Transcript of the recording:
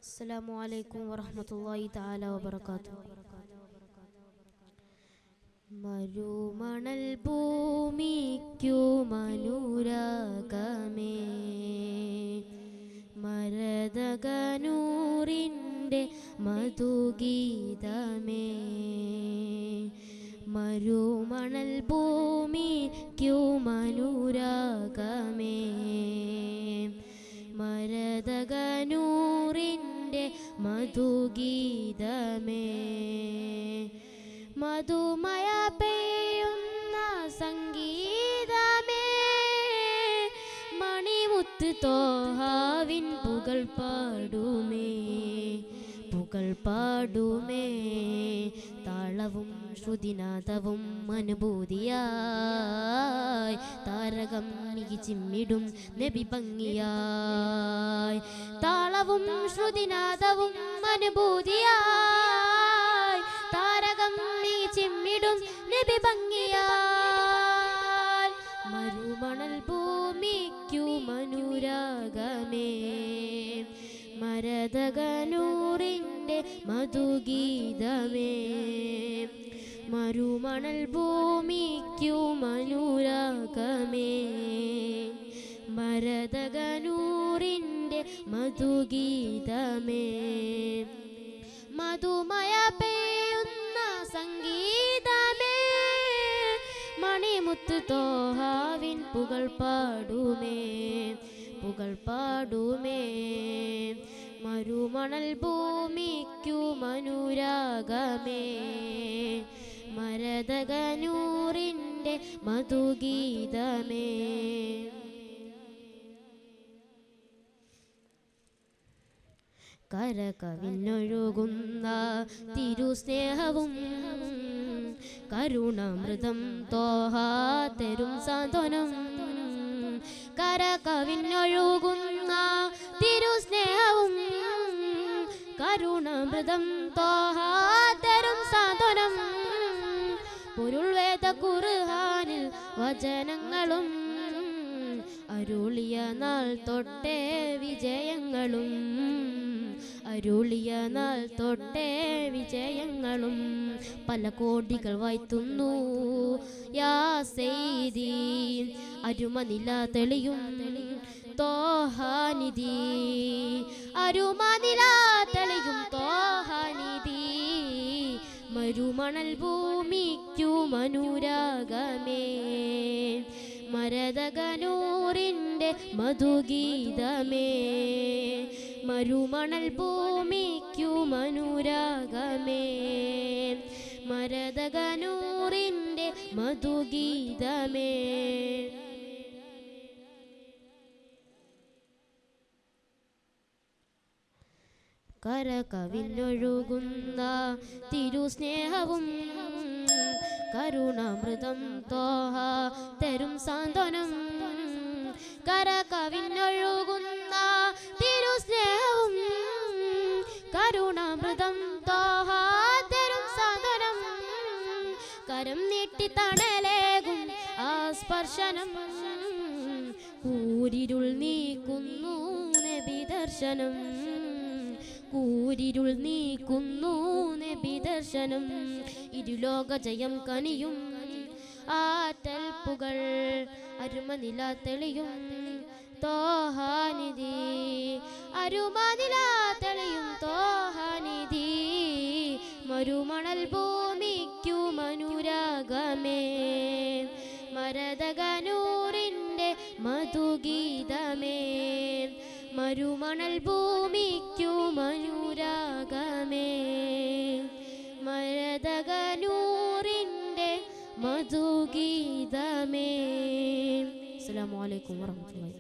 السلام عليكم ورحمة الله تعالى وبركاته. മരുമണൽ ഭൂമിക്കു മനുരാഗമേ മരതകനൂറിൻ്റെ മധുഗീതമേ മരുമണൽ ഭൂമിക്കു മനുരാഗമേ മരതകനൂറിൻ്റെ മധുഗീതമേ മധുമയ പെയ്യുന്ന സംഗീതമേ മണിമുത്ത് തോഹാവിൻ പുകൾ പാടുമേ താളവും ശ്രുതിനാദവും അനുഭൂതിയായി താരകം മികിച്ചിമ്മിടും നബി ഭംഗിയായി താളവും ശ്രുതിനാദവും അനുഭൂതിയായി താരകം മികിച്ചിമ്മിടും നബി ഭംഗിയായി മരുമണൽ ഭൂമിക്കു മനുരാഗമേ മരതകനൂറിൻ്റെ മധുഗീതമേ മരുമണൽ ഭൂമിക്കു മനുരാഗമേ മരതകനൂറിൻ്റെ മധുഗീതമേ മധുമയ പെയ്യുന്ന സംഗീതമേ മണിമുത്ത് തോഹാവിൻ പുകൾ പാടുമേ മരുമണൽ ഭൂമിക്കു മനുരാഗമേ മരതകനൂറിൻ്റെ മധുഗീതമേ കരകവിഞ്ഞൊഴുകുന്ന തിരുസ്നേഹവും കരുണാമൃതം തോഹാ തരും സാന്ത്വനം കരകവിഞ്ഞൊഴുകുന്ന തിരുസ്നേഹവും കരുണാമൃതം തോഹാ തരും സാന്ത്വനം പൊരുൾ വേദ ഖുർആനിൽ വചനങ്ങളും അരുളിയ നാൾ തൊട്ടേ വിജയങ്ങളും പല കോടികൾ വായ്ത്തുന്നു യാ സെയ്ദി അരുമനില തെളിയും തോഹാനിധി അരുമനില തെളിയും തോഹാനിധി മരുമണൽ ഭൂമിക്കു മനുരാഗമേ മരതകനൂറിൻ്റെ മധുഗീതമേ മരുമണൽ ഭൂമിക്കു മനുരാഗമേ മരതകനൂറിൻ്റെ മധുഗീതമേ കരകവിഞ്ഞൊഴുകുന്ന തിരുസ്നേഹവും കരുണാമൃതം തോഹാ തരും സാന്ത്വനം കരകവിഞ്ഞൊഴുകുന്ന തിരുസ്നേഹവും കരുണാമൃതം തോഹാ തരും സാന്ത്വനം കരം നീട്ടി തണലേകും ആ സ്പർശനം കൂരിരുൾ നീക്കുന്നു നബി ദർശനം കൂരിരുൾ നീക്കുന്നു നബി ദർശനം ഇരുലോക ജയം കനിയും ആറ്റൽ പുകൾ അരുമനില തെളിയും തോഹാനിധി അരുമനില തെളിയും തോഹാനിധി മരുമണൽ ഭൂമിക്കു മനുരാഗമേ മരതകനൂറിൻ്റെ മധുഗീതമേ മരുമണൽ ഭൂമിക്കു മനുരാഗമേ മരതകനൂറിൻ്റെ മധുഗീതമേ. അസ്സലാമു അലൈക്കും വറഹ്മത്തുള്ളാഹി.